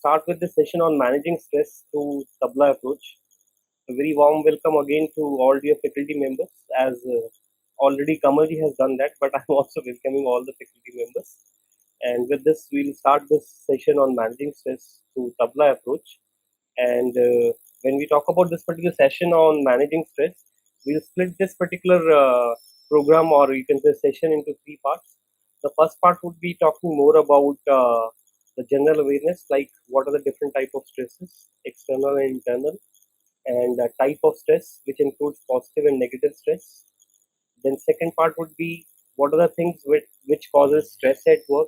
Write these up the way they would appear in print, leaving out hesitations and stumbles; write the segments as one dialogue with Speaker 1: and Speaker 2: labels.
Speaker 1: start with the session on managing stress through Tabla approach. A very warm welcome again to all dear faculty members, as already Kamalji has done that, but I'm also welcoming all the faculty members. And with this, we'll start this session on managing stress through Tabla approach. And when we talk about this particular session on managing stress, we'll split this particular program, or you can say session, into three parts. The first part would be talking more about the general awareness, like what are the different type of stresses, external and internal, and type of stress, which includes positive and negative stress. Then second part would be what are the things which causes stress at work,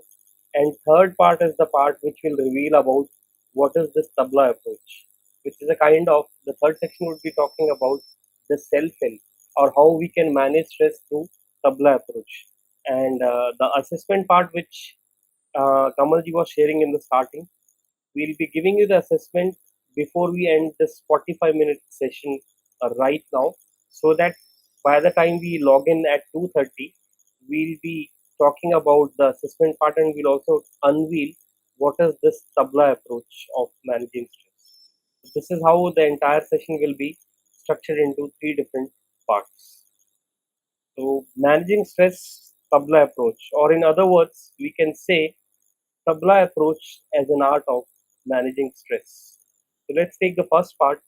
Speaker 1: and third part is the part which will reveal about what is this Tabla approach, which is a kind of, the third section would be talking about the self-help, or how we can manage stress through Tabla approach. And the assessment part, which Kamalji was sharing in the starting, we'll be giving you the assessment before we end this 45-minute session right now, so that by the time we log in at 2:30, we'll be talking about the assessment part, and we'll also unveil what is this Tabla approach of managing stress. This is how the entire session will be structured into three different parts. So, managing stress Tabla approach, or in other words, we can say Tabla approach as an art of managing stress. So let's take the first part,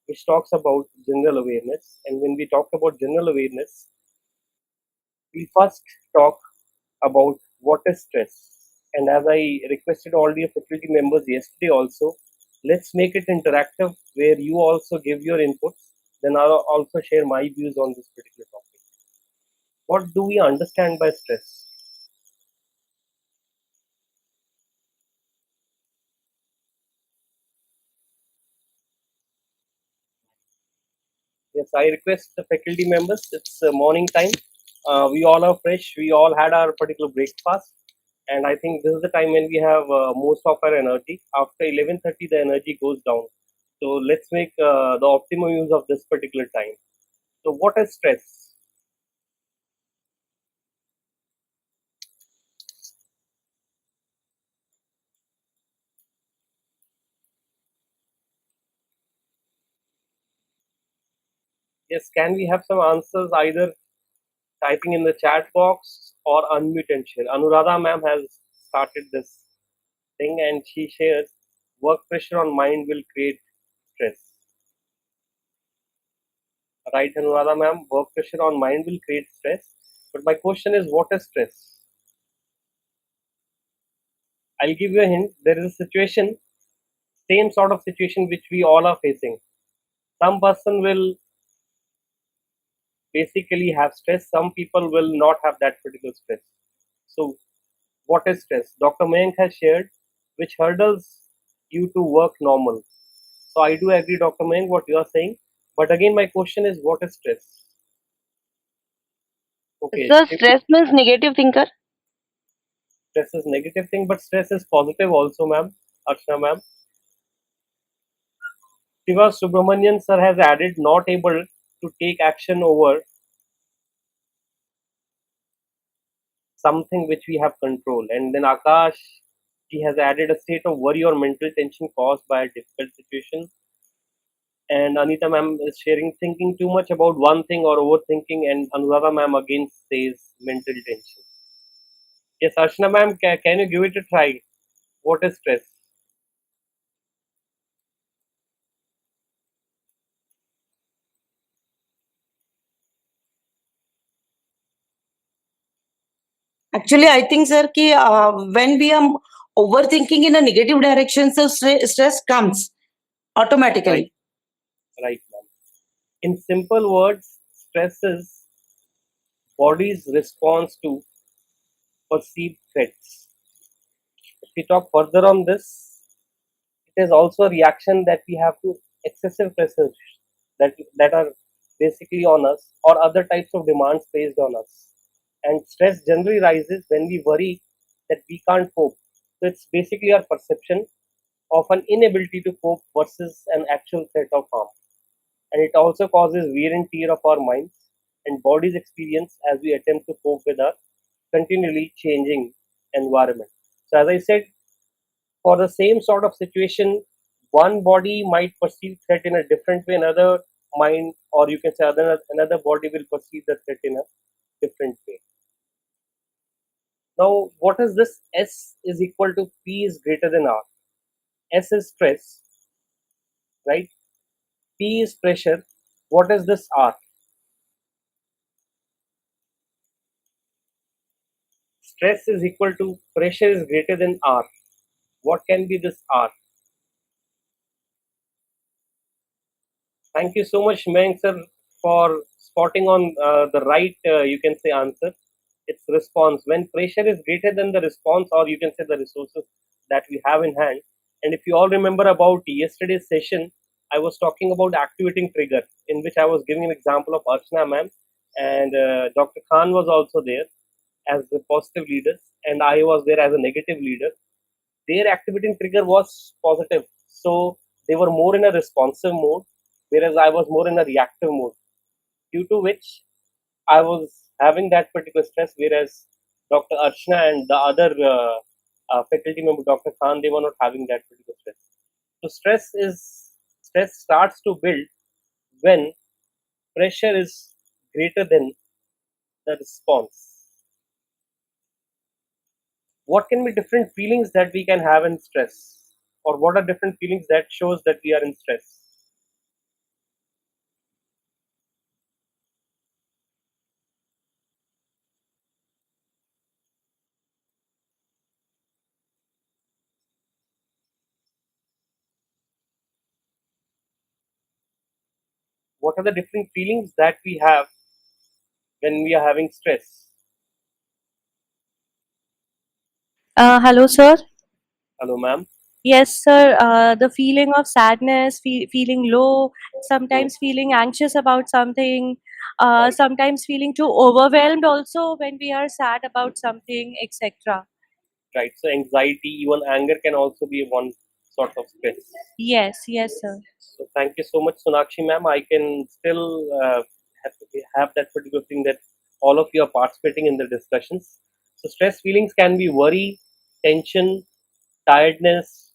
Speaker 1: which talks about general awareness. And when we talk about general awareness, we first talk about what is stress. And as I requested all the faculty members yesterday also, let's make it interactive, where you also give your inputs. Then I'll also share my views on this particular topic. What do we understand by stress? Yes, I request the faculty members. It's morning time. We all are fresh. We all had our particular breakfast, and I think this is the time when we have most of our energy. After 11:30, the energy goes down. So let's make the optimum use of this particular time. So, what is stress? Yes, can we have some answers, either typing in the chat box or unmute and share? Anuradha ma'am has started this thing, and she shares work pressure on mind will create stress. Right, Anuradha ma'am, work pressure on mind will create stress. But my question is, what is stress? I'll give you a hint. There is a situation, same sort of situation which we all are facing. Some person will basically have stress, some people will not have that particular stress. So, what is stress? Dr. Mayank has shared which hurdles you to work normal. So, I do agree, Dr. Mayank, what you are saying. But again, my question is, what is stress? Okay,
Speaker 2: So stress means negative thinker.
Speaker 1: stress is negative thing, but stress is positive also, ma'am. Archana ma'am. Shiva Subramanian sir has added not able to take action over something which we have control. And then Akash, he has added a state of worry or mental tension caused by a difficult situation. And Anita ma'am is sharing thinking too much about one thing or overthinking. And Anuradha ma'am again says mental tension. Yes, Archana ma'am, can you give it a try? What is stress?
Speaker 2: Actually, I think, sir, when we are overthinking in a negative direction, so stress comes
Speaker 1: Right,
Speaker 2: automatically.
Speaker 1: right, ma'am. In simple words, stress is body's response to perceived threats. If we talk further on this, it is also a reaction that we have to excessive pressures that are basically on us, or other types of demands placed on us. And stress generally rises when we worry that we can't cope. So it's basically our perception of an inability to cope versus an actual threat of harm. And it also causes wear and tear of our minds and body's experience as we attempt to cope with our continually changing environment. So as I said, For the same sort of situation, one body might perceive threat in a different way, another mind, or you can say another body will perceive the threat in a different way. Now, what is this? S is equal to P is greater than R. S is stress, right? P is pressure. What is this R? Stress is equal to pressure is greater than R. What can be this R? Thank you so much, Mayank sir, for spotting on the right, you can say, answer. It's response. When pressure is greater than the response, or you can say the resources that we have in hand. And if you all remember about yesterday's session, I was talking about activating trigger, in which I was giving an example of Archana ma'am, and Dr. Khan was also there as the positive leaders, and I was there as a negative leader. Their activating trigger was positive. So they were more in a responsive mode, whereas I was more in a reactive mode, due to which I was having that particular stress, whereas Dr. Archana and the other faculty member, Dr. Khan, they were not having that particular stress. So stress starts to build when pressure is greater than the response. What can be different feelings that we can have in stress, or what are different feelings that shows that we are in stress? What are the different feelings that we have when we are having stress?
Speaker 3: Hello, sir.
Speaker 1: Hello, ma'am.
Speaker 3: Yes, sir. The feeling of sadness, feeling low,
Speaker 1: Hmm.
Speaker 3: sometimes feeling anxious about something,
Speaker 1: Right,
Speaker 3: sometimes feeling too overwhelmed also when we are sad about something, etc.
Speaker 1: right. So anxiety, even anger can also be one sort of stress.
Speaker 3: Yes, yes, sir.
Speaker 1: So thank you so much, Sonakshi ma'am. I can still have that particular thing that all of you are participating in the discussions. So stress feelings can be worry, tension, tiredness,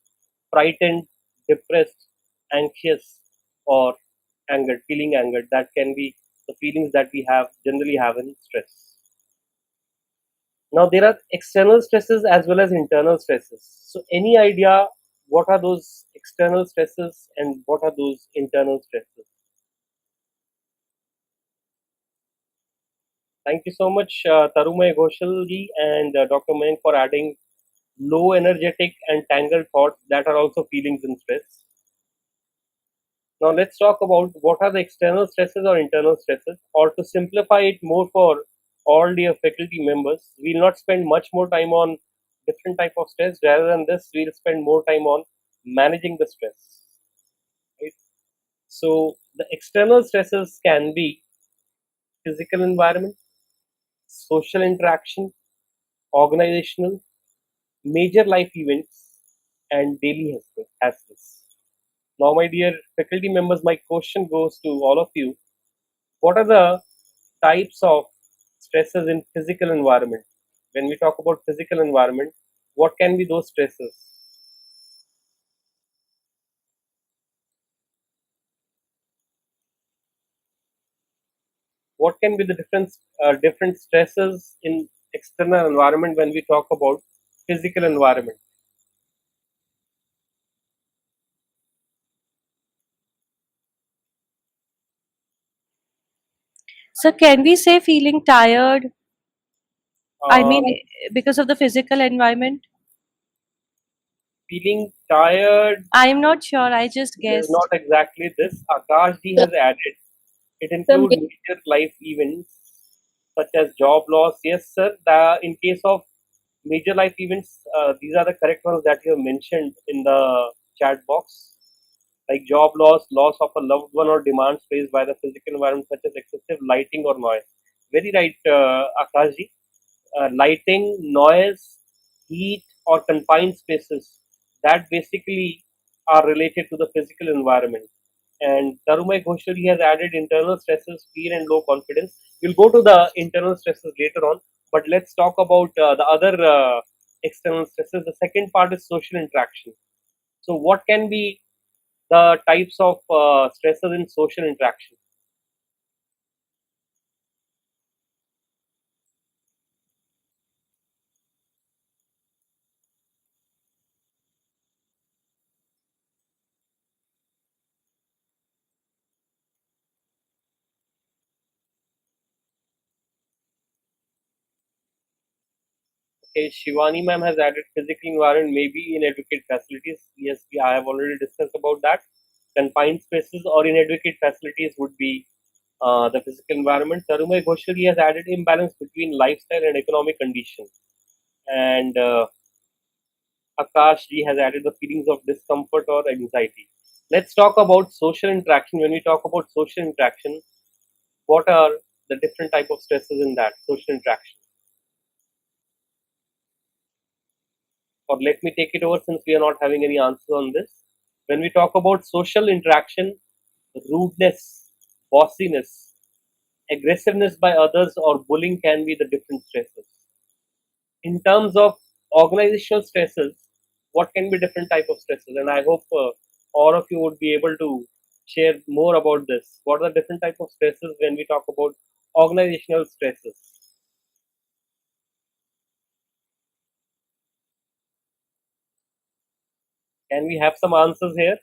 Speaker 1: frightened, depressed, anxious, or angered, feeling angered. That can be the feelings that we have generally have in stress. Now there are external stresses as well as internal stresses. So any idea what are those external stresses and what are those internal stresses? Thank you so much, Tarumay Ghoshalji and Dr. Mayank for adding low energetic and tangled thoughts that are also feelings in stress. Now let's talk about what are the external stresses or internal stresses, or to simplify it more for all dear faculty members, we'll not spend much more time on different type of stress. Rather than this, we'll spend more time on managing the stress. Right? So the external stresses can be physical environment, social interaction, organizational, major life events, and daily hassles. Now, my dear faculty members, my question goes to all of you. What are the types of stresses in physical environment? When we talk about physical environment, what can be those stresses? What can be the different stresses in external environment when we talk about physical environment?
Speaker 3: So, can we say feeling tired? I
Speaker 1: Uh,
Speaker 3: mean, because of the physical environment?
Speaker 1: Feeling tired
Speaker 3: I am not sure. I just
Speaker 1: is not
Speaker 3: guessed.
Speaker 1: exactly this. Akash ji has added. It
Speaker 2: So
Speaker 1: includes major life events such as job loss. Yes, sir. In case of major life events, these are the correct ones that you have mentioned in the chat box, like job loss, loss of a loved one, or demands faced by the physical environment such as excessive lighting or noise. Very right, Akash ji. Lighting, noise, heat, or confined spaces that basically are related to the physical environment. And Tarumai Ghoshali has added internal stresses, fear, and low confidence. We'll go to the internal stresses later on, but let's talk about the other external stresses. The second part is social interaction. So, what can be the types of stresses in social interaction? Okay, Shivani ma'am has added physical environment, maybe inadequate facilities. Yes, I have already discussed about that. Confined spaces or inadequate facilities would be the physical environment. Tarumay Ghoshali has added imbalance between lifestyle and economic conditions. And Akash ji has added the feelings of discomfort or anxiety. Let's talk about social interaction. When we talk about social interaction, what are the different type of stresses in that social interaction? Or let me take it over since we are not having any answer on this. When we talk about social interaction, rudeness, bossiness, aggressiveness by others, or bullying can be the different stresses. In terms of organizational stresses, what can be different type of stresses? And I hope all of you would be able to share more about this. What are the different type of stresses when we talk about organizational stresses? Can we have some answers here?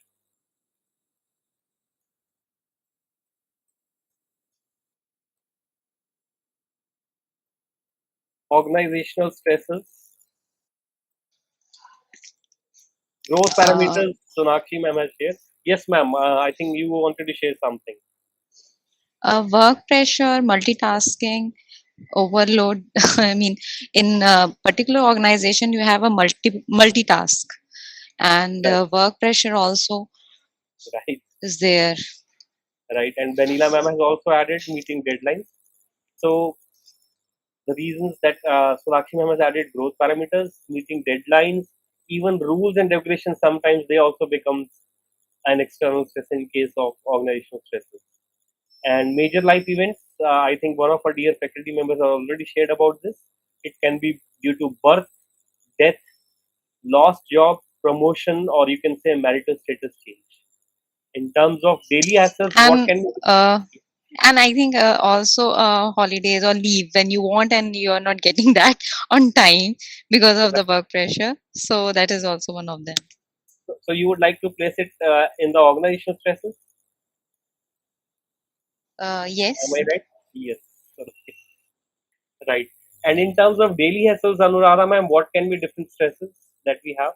Speaker 1: Organizational stresses, growth
Speaker 4: uh,
Speaker 1: parameters. Sonakshi ma'am has shared. Yes, ma'am. I think you wanted to share something.
Speaker 4: Work pressure, multitasking, overload. I mean, in a particular organization, you have a multitask, and
Speaker 1: Right,
Speaker 4: work pressure also
Speaker 1: right,
Speaker 4: is there.
Speaker 1: right. And Vanilla ma'am has also added meeting deadlines. So the reasons that Sonakshi ma'am has added growth parameters, meeting deadlines, even rules and regulations. Sometimes they also become an external stress in case of organizational stresses. And major life events. I think one of our dear faculty members have already shared about this. It can be due to birth, death, lost job, promotion, or you can say marital status change. In terms of daily hassles, what
Speaker 4: And
Speaker 1: can
Speaker 4: uh, and I think also holidays or leave when you want and you are not getting that on time because of the work pressure. So that is also one of them.
Speaker 1: so you would like to place it in the organizational stresses? Am
Speaker 4: Yes.
Speaker 1: I right? Yes. Okay. Right. And in terms of daily hassles, Anuradha ma'am, what can be different stresses that we have?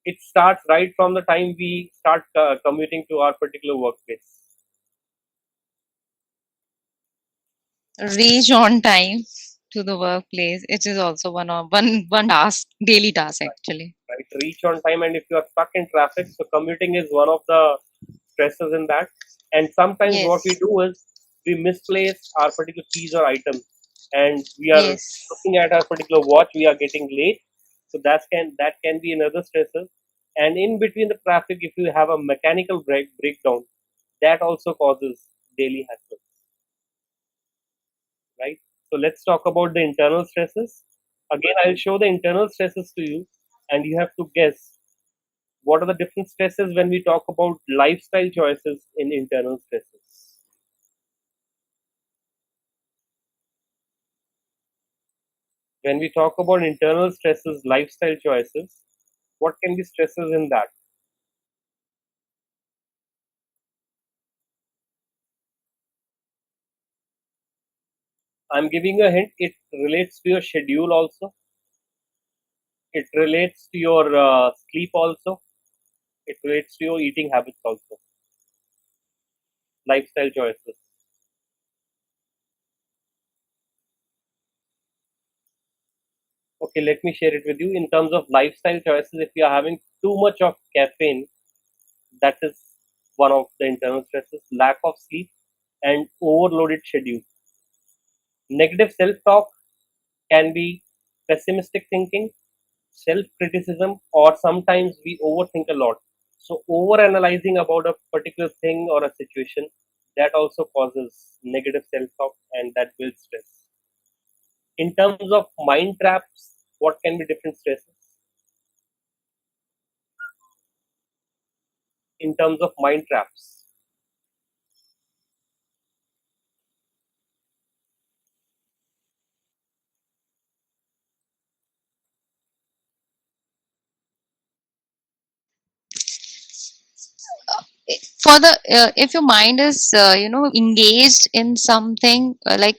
Speaker 1: It starts right from the time we start commuting to our particular workplace.
Speaker 4: Reach on time to the workplace. It is also one task, daily task actually.
Speaker 1: Right. Reach on time, and if you are stuck in traffic, so commuting is one of the stresses in that. And sometimes what we
Speaker 4: Yes.
Speaker 1: do is we misplace our particular keys or items, and we are
Speaker 4: Yes.
Speaker 1: looking at our particular watch. We are getting late, so that can be another stresses. And in between the traffic, if you have a mechanical breakdown, that also causes daily hassle, right? So let's talk about the internal stresses. Again, I'll show the internal stresses to you, and you have to guess what are the different stresses when we talk about lifestyle choices in internal stresses. When we talk about internal stresses, lifestyle choices, what can be stresses in that? I'm giving you a hint. It relates to your schedule also. It relates to your sleep also. It relates to your eating habits also. Lifestyle choices. Okay, let me share it with you. In terms of lifestyle choices, if you are having too much of caffeine, that is one of the internal stresses. Lack of sleep and overloaded schedule. Negative self talk can be pessimistic thinking, self criticism, or sometimes we overthink a lot. So, over analyzing about a particular thing or a situation, that also causes negative self talk and that builds stress. In terms of mind traps, what can be different stresses? In terms of mind traps,
Speaker 4: For the if your mind is engaged in something like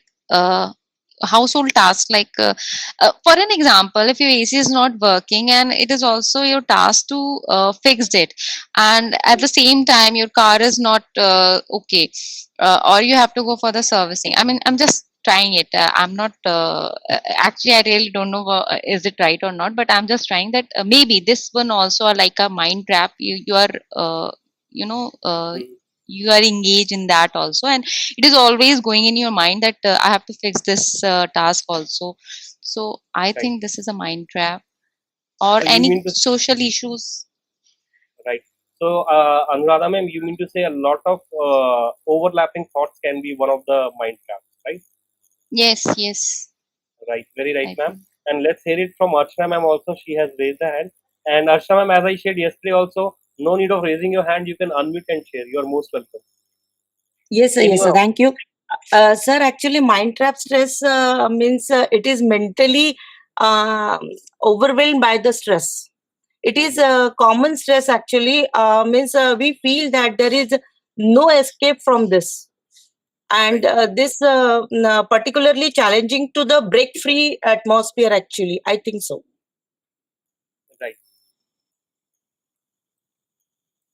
Speaker 4: household tasks, like for an example, if your AC is not working and it is also your task to fix it, and at the same time your car is not okay, or you have to go for the servicing. I mean, I'm just trying it. I'm not actually, I really don't know is it right or not, but I'm just trying that maybe this one also are like a mind trap. You are you know uh,
Speaker 1: mm,
Speaker 4: you are engaged in that also, and it is always going in your mind that I have to fix this task also. So I
Speaker 1: right?
Speaker 4: think this is a mind trap, or
Speaker 1: You
Speaker 4: any
Speaker 1: mean to
Speaker 4: social issues.
Speaker 1: right? So, Anuradha ma'am, you mean to say a lot of overlapping thoughts can be one of the mind traps, right?
Speaker 4: Yes, yes,
Speaker 1: Right, very right,
Speaker 4: I
Speaker 1: ma'am.
Speaker 4: think.
Speaker 1: And let's hear it from Archana ma'am also. She has raised her hand. And Archana ma'am, as I shared yesterday also, no need of raising your hand. You can unmute and share. You are most welcome.
Speaker 2: Yes, sir. Yes,
Speaker 1: Anyone
Speaker 2: sir.
Speaker 1: else?
Speaker 2: Thank you. Sir, actually, mind trap stress means it is mentally uh, overwhelmed by the stress. It is
Speaker 1: Mhm.
Speaker 2: a common stress, actually, means we feel that there is no escape from this. And
Speaker 1: Right,
Speaker 2: this particularly challenging to the break free atmosphere, actually. I think so.
Speaker 1: right.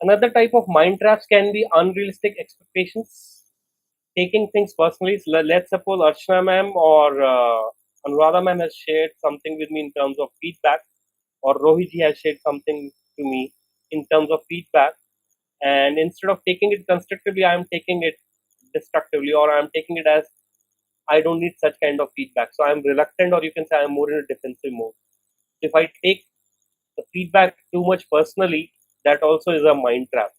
Speaker 1: Another type of mind traps can be unrealistic expectations, taking things personally. So let's suppose Archana ma'am or Anuradha ma'am has shared something with me in terms of feedback, or Rohit ji has shared something to me in terms of feedback. And instead of taking it constructively, I am taking it destructively, or I am taking it as I don't need such kind of feedback. So I am reluctant, or you can say I am more in a defensive mode. If I take the feedback too much personally, that also is a mind trap.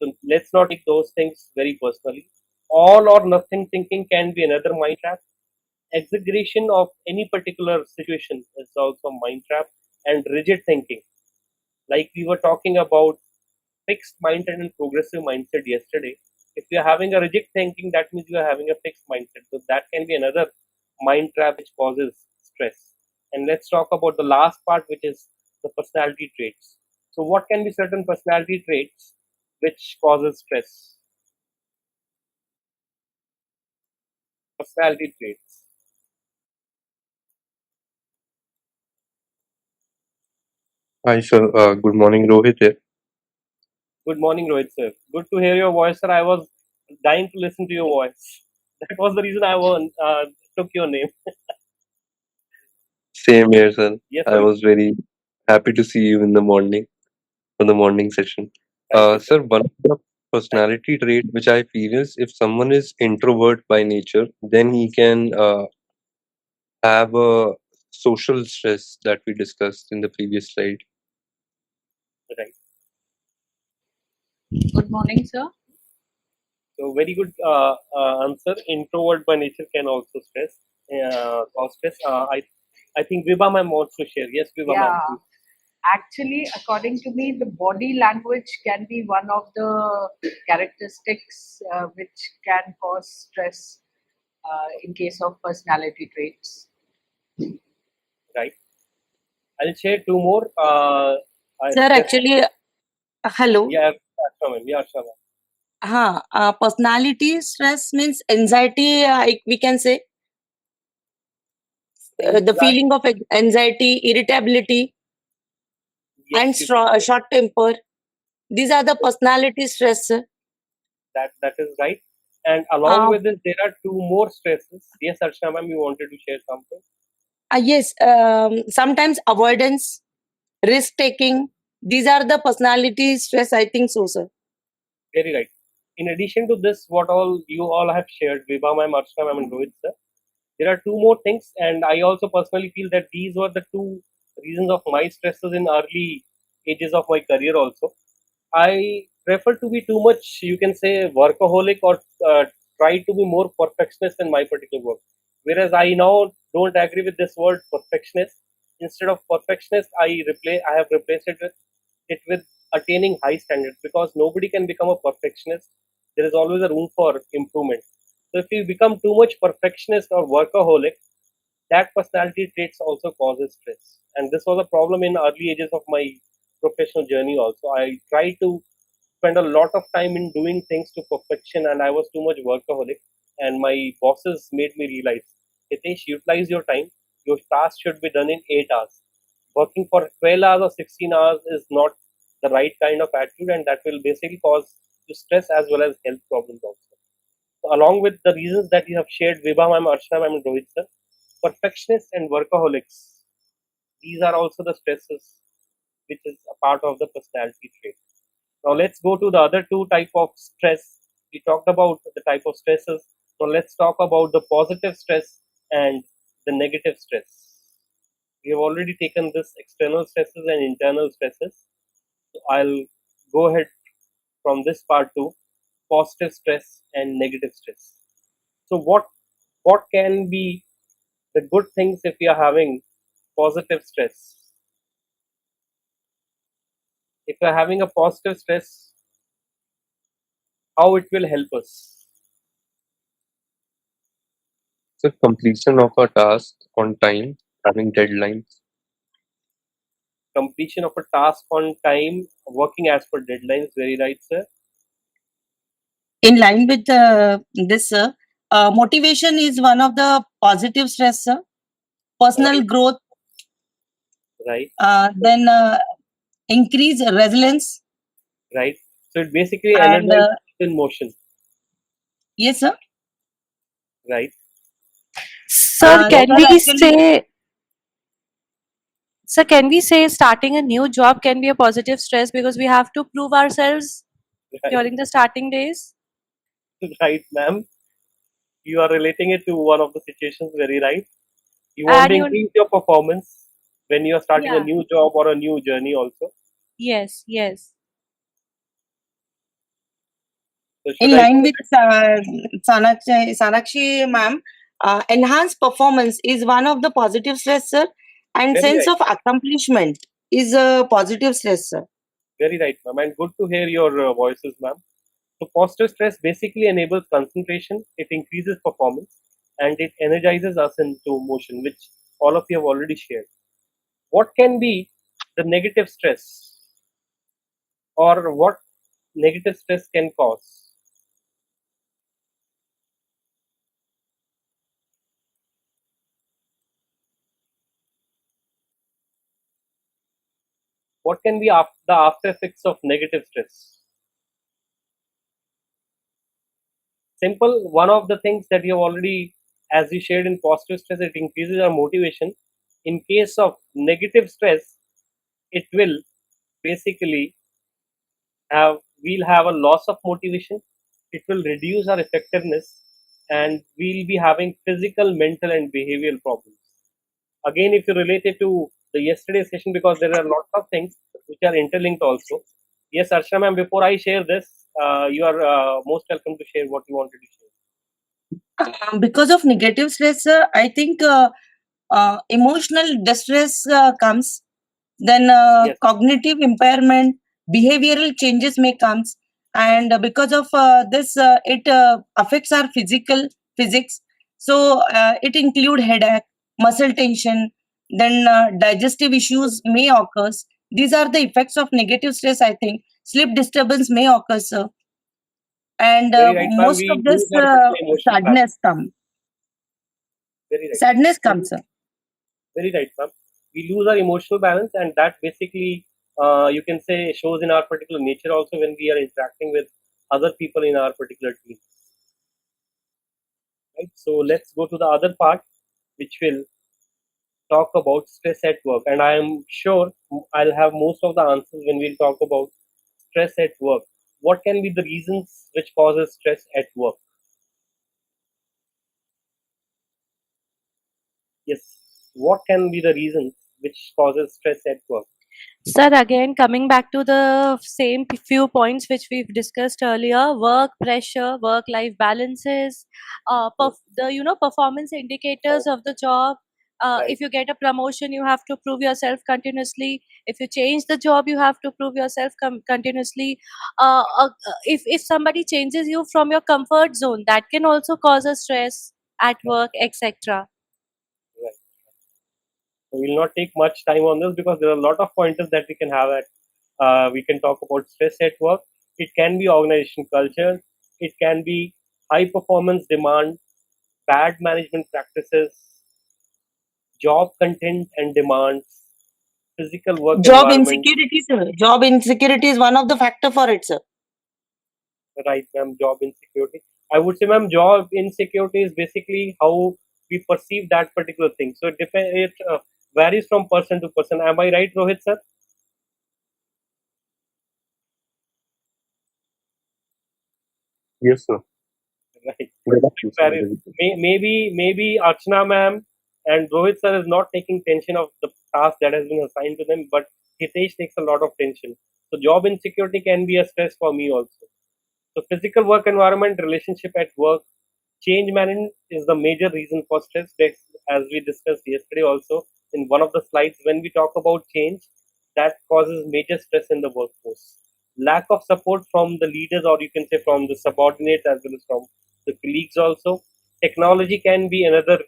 Speaker 1: So let's not take those things very personally. All or nothing thinking can be another mind trap. Exaggeration of any particular situation is also a mind trap. And rigid thinking, like we were talking about fixed mindset and progressive mindset yesterday. If you're having a rigid thinking, that means you are having a fixed mindset. So that can be another mind trap which causes stress. And let's talk about the last part, which is the personality traits. So what can be certain personality traits which causes stress? Personality traits.
Speaker 5: Hi, sir. Good morning, Rohit here.
Speaker 1: Good morning, Rohit sir. Good to hear your voice, sir. I was dying to listen to your voice. That was the reason I took your name.
Speaker 5: Same here, sir.
Speaker 1: Yes,
Speaker 5: I
Speaker 1: Rohit.
Speaker 5: was very happy to see you in the morning for the morning session.
Speaker 1: Thank you, sir.
Speaker 5: Sir, one of the
Speaker 1: Thank you.
Speaker 5: personality trait which I feel is if someone is introvert by nature, then he can have a social stress that we discussed in the previous slide.
Speaker 1: Right.
Speaker 3: Good morning, sir.
Speaker 1: So very good answer. Introvert by nature can also cause stress. I think Vibha ma'am wants to share. Yes, Vibha ma'am,
Speaker 6: Yeah,
Speaker 1: please.
Speaker 6: actually, according to me, the body language can be one of the characteristics which can cause stress in case of personality traits.
Speaker 1: Right. I'll share two more.
Speaker 2: Sir,
Speaker 1: Stress.
Speaker 2: actually, hello.
Speaker 1: Yeah, Ashma ma'am. Yeah, Ashma ma'am.
Speaker 2: Personality stress means anxiety, we can say the
Speaker 1: Anxiety.
Speaker 2: feeling of anxiety, irritability, and
Speaker 1: Yes, you can say
Speaker 2: short temper. These are the personality stress.
Speaker 1: that. That is right. And along
Speaker 2: Uh,
Speaker 1: with this, there are two more stresses. Yes, Ashma ma'am, you wanted to share something.
Speaker 2: yes, sometimes avoidance, risk taking. These are the personality stress, I think so, sir.
Speaker 1: Very right. In addition to this, what all you all have shared, Vibha ma'am, Archana ma'am, and Rohit sir, there are two more things, and I also personally feel that these were the two reasons of my stresses in early ages of my career. Also, I prefer to be too much, you can say, workaholic, or try to be more perfectionist in my particular work. Whereas I now don't agree with this word perfectionist. Instead of perfectionist, I have replaced it with attaining high standards, because nobody can become a perfectionist. There is always a room for improvement. So if you become too much perfectionist or workaholic, that personality traits also causes stress. And this was a problem in early ages of my professional journey also. I tried to spend a lot of time in doing things to perfection, and I was too much workaholic. And my bosses made me realize, Hitesh, utilize your time. Your task should be done in 8 hours. Working for 12 hours or 16 hours is not the right kind of attitude, and that will basically cause you stress as well as health problems also. So along with the reasons that you have shared, Vibha ma'am, Arshana ma'am, and Rohit sir, perfectionists and workaholics, these are also the stresses which is a part of the personality trait. Now let's go to the other two type of stress. We talked about the type of stresses. Now let's talk about the positive stress and the negative stress. We have already taken this external stresses and internal stresses. So I'll go ahead from this part to positive stress and negative stress. So what can be the good things if we are having positive stress? If we are having a positive stress, how it will help us?
Speaker 5: So completion of a task on time, having deadlines.
Speaker 1: Completion of a task on time, working as per deadlines. Very right, sir.
Speaker 2: In line with this, motivation is one of the positive stress, sir. Personal
Speaker 1: Right,
Speaker 2: growth,
Speaker 1: right,
Speaker 2: then increase resilience,
Speaker 1: right. So it basically
Speaker 2: and
Speaker 1: energizes in motion,
Speaker 2: yes, sir.
Speaker 1: right?
Speaker 3: Sir,
Speaker 2: These
Speaker 3: can
Speaker 2: are
Speaker 3: we
Speaker 2: actually
Speaker 3: say, sir, can we say starting a new job can be a positive stress because we have to prove ourselves
Speaker 1: Right,
Speaker 3: during the starting days?
Speaker 1: right, ma'am. You are relating it to one of the situations. Very right. You want
Speaker 3: And
Speaker 1: to
Speaker 3: you,
Speaker 1: increase your performance when you are starting a
Speaker 3: yeah,
Speaker 1: new job or a new journey also.
Speaker 3: yes, yes.
Speaker 1: So should
Speaker 2: in
Speaker 1: I
Speaker 2: line
Speaker 1: go
Speaker 2: with
Speaker 1: ahead?
Speaker 2: Sanakshi ma'am. Enhanced performance is one of the positive stressor, and
Speaker 1: Very
Speaker 2: sense
Speaker 1: right,
Speaker 2: of accomplishment is a positive stressor.
Speaker 1: very right, ma'am. And good to hear your voices, ma'am. So positive stress basically enables concentration, it increases performance, and it energizes us into motion, which all of you have already shared. What can be the negative stress, or what negative stress can cause? What can be the after effects of negative stress? Simple, one of the things that you have already, as you shared in positive stress, it increases our motivation. In case of negative stress, it will basically we'll have a loss of motivation, it will reduce our effectiveness, and we'll be having physical, mental, and behavioral problems. Again, if you relate it to the yesterday session, because there are lots of things which are interlinked also. Yes, Arshana ma'am, before I share this, you are most welcome to share what you wanted to share.
Speaker 2: Because of negative stress, I think emotional distress comes. Then
Speaker 1: Yes,
Speaker 2: cognitive impairment, behavioral changes may comes, and because of this, it affects our physics. So it include headache, muscle tension, then digestive issues may occur. These are the effects of negative stress. I think sleep disturbance may occur, sir, and
Speaker 1: very right, ma'am.
Speaker 2: most
Speaker 1: We
Speaker 2: of this
Speaker 1: lose our particular emotional balance.
Speaker 2: sadness come.
Speaker 1: Very right.
Speaker 2: Sadness comes,
Speaker 1: Very,
Speaker 2: sir.
Speaker 1: very right, ma'am. We lose our emotional balance, and that basically, you can say, shows in our particular nature also when we are interacting with other people in our particular team. Right. So let's go to the other part, which will talk about stress at work. And I am sure I'll have most of the answers when we talk about stress at work. What can be the reasons which causes stress at work? Yes. What can be the reasons which causes stress at work?
Speaker 3: Sir, again, coming back to the same few points which we've discussed earlier, work pressure, work-life balances,
Speaker 1: Yes.
Speaker 3: the performance indicators of the job,
Speaker 1: Right.
Speaker 3: If you get a promotion, you have to prove yourself continuously. If you change the job, you have to prove yourself continuously. If somebody changes you from your comfort zone, that can also cause a stress at work, etc.
Speaker 1: Right. So we'll not take much time on this because there are a lot of pointers that we can have at. We can talk about stress at work. It can be organization culture. It can be high performance demand, bad management practices, job content and demands, physical work
Speaker 2: Job
Speaker 1: environment.
Speaker 2: insecurity, sir. Job insecurity is one of the factor for it, sir.
Speaker 1: Right, ma'am. Job insecurity. I would say, ma'am, job insecurity is basically how we perceive that particular thing. So it varies from person to person. Am I right, Rohit sir?
Speaker 5: Yes, sir.
Speaker 1: Right.
Speaker 5: Good
Speaker 1: It
Speaker 5: afternoon, sir.
Speaker 1: varies. Maybe Archana ma'am and Rohit sir is not taking tension of the task that has been assigned to them, but Hitesh takes a lot of tension. So job insecurity can be a stress for me also. So physical work environment, relationship at work, change management is the major reason for stress. As we discussed yesterday also in one of the slides, when we talk about change, that causes major stress in the workforce. Lack of support from the leaders, or you can say from the subordinates as well as from the colleagues also. Technology can be another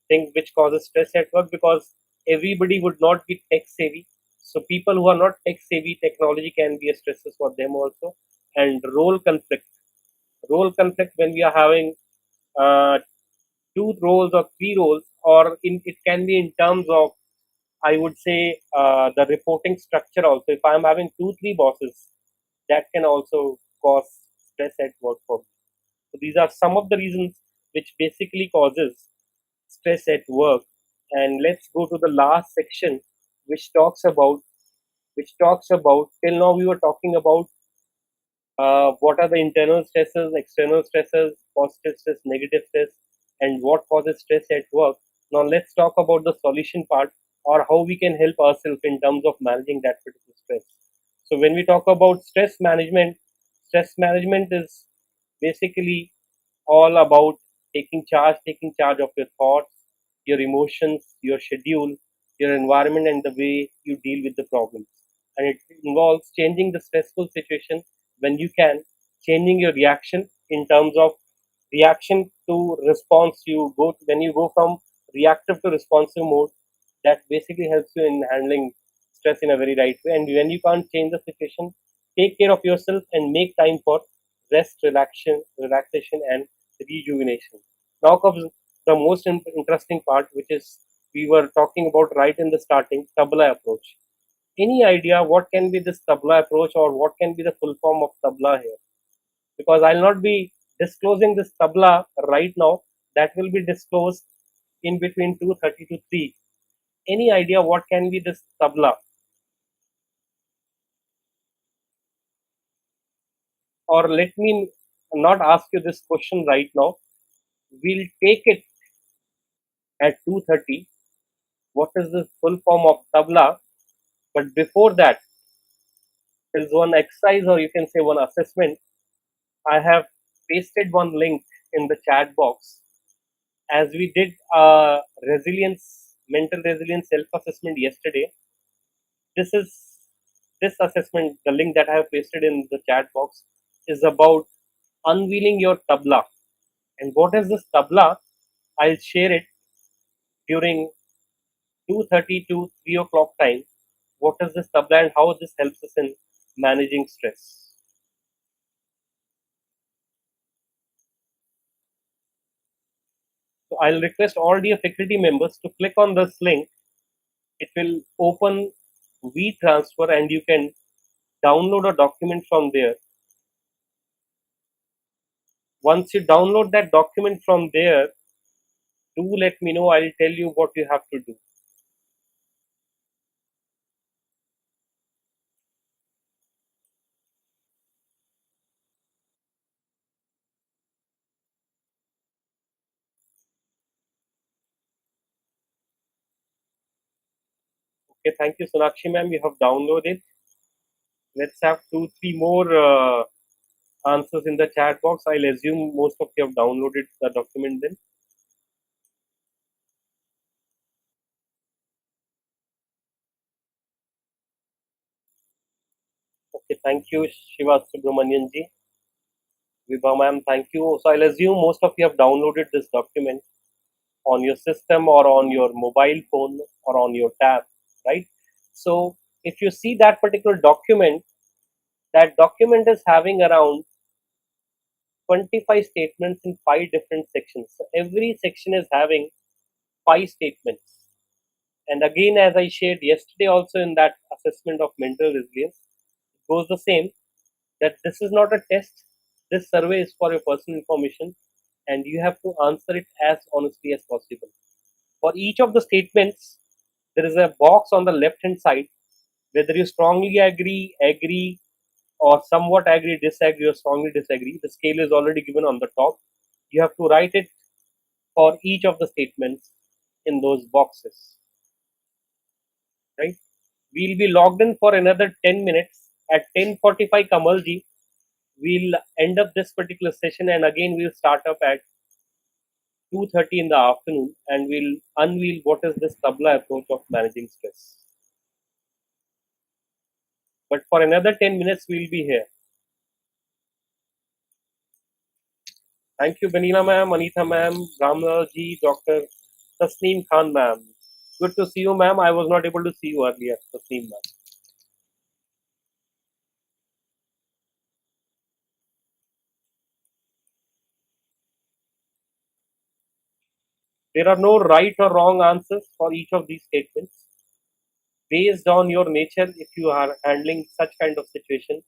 Speaker 1: thing which causes stress at work because everybody would not be tech savvy. So people who are not tech savvy, technology can be a stressor for them also. And role conflict when we are having uh, two roles or three roles, or it can be in terms of, I would say, the reporting structure also. If I'm having two three bosses, that can also cause stress at work for me. So these are some of the reasons which basically causes stress at work. And let's go to the last section, which talks about till now we were talking about what are the internal stresses, external stresses, positive stress, negative stress, and what causes stress at work. Now, let's talk about the solution part, or how we can help ourselves in terms of managing that particular stress. So, when we talk about stress management is basically all about taking charge of your thoughts, your emotions, your schedule, your environment, and the way you deal with the problems. And it involves changing the stressful situation when you can, changing your reaction in terms of reaction to response. When you go from reactive to responsive mode, that basically helps you in handling stress in a very right way. And when you can't change the situation, take care of yourself and make time for rest, relaxation, and rejuvenation. Now comes the most interesting part, which is we were talking about right in the starting, Tabla approach. Any idea what can be this Tabla approach, or what can be the full form of Tabla here? Because I'll not be disclosing this Tabla right now. That will be disclosed in between 2:30 to 3. Any idea what can be this Tabla? Or let me not ask you this question right now. We'll take it at 2:30. What is the full form of Tabla? But before that, there's one exercise, or you can say one assessment. I have pasted one link in the chat box. As we did mental resilience self-assessment yesterday, this is this assessment, the link that I have pasted in the chat box, is about unveiling your tabla. And what is this tabla? I'll share it during 2:30 to 3 o'clock time. What is this tabla and how this helps us in managing stress? So I'll request all dear faculty members to click on this link. It will open WeTransfer and you can download a document from there. Once you download that document from there, do let me know. I'll tell you what you have to do. Okay, thank you, Sonakshi ma'am. You have downloaded. Let's have two, three more answers in the chat box. I'll assume most of you have downloaded the document then. Okay, thank you, Shiva Subramanian ji. Vibha ma'am, thank you. So I'll assume most of you have downloaded this document on your system or on your mobile phone or on your tab, right? So if you see that particular document, that document is having around 25 statements in 5 different sections. So every section is having 5 statements. And again, as I shared yesterday also in that assessment of mental resilience, it goes the same, that this is not a test. This survey is for your personal information and you have to answer it as honestly as possible. For each of the statements, there is a box on the left hand side, whether you strongly agree, or somewhat agree, disagree, or strongly disagree. The scale is already given on the top. You have to write it for each of the statements in those boxes, right? We'll be logged in for another 10 minutes. At 10:45, Kamalji, we'll end up this particular session, and again we'll start up at 2:30 in the afternoon, and we'll unveil what is this Tabla approach of managing stress. But for another 10 minutes, we'll be here. Thank you, Benina ma'am, Anita ma'am, Ramla ji, Dr. Tasneem Khan ma'am. Good to see you, ma'am. I was not able to see you earlier, Tasneem ma'am. There are no right or wrong answers for each of these statements. Based on your nature, if you are handling such kind of situation,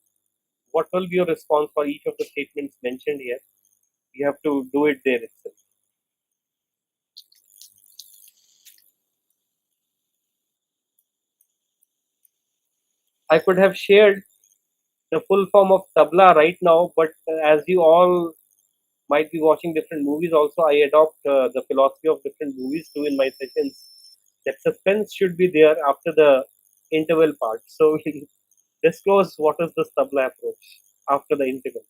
Speaker 1: what will be your response for each of the statements mentioned here? You have to do it there itself. I could have shared the full form of Tabla right now, but as you all might be watching different movies, also I adopt the philosophy of different movies too in my sessions. That suspense should be there after the interval part. So we disclose what is the Tabla approach after the interval.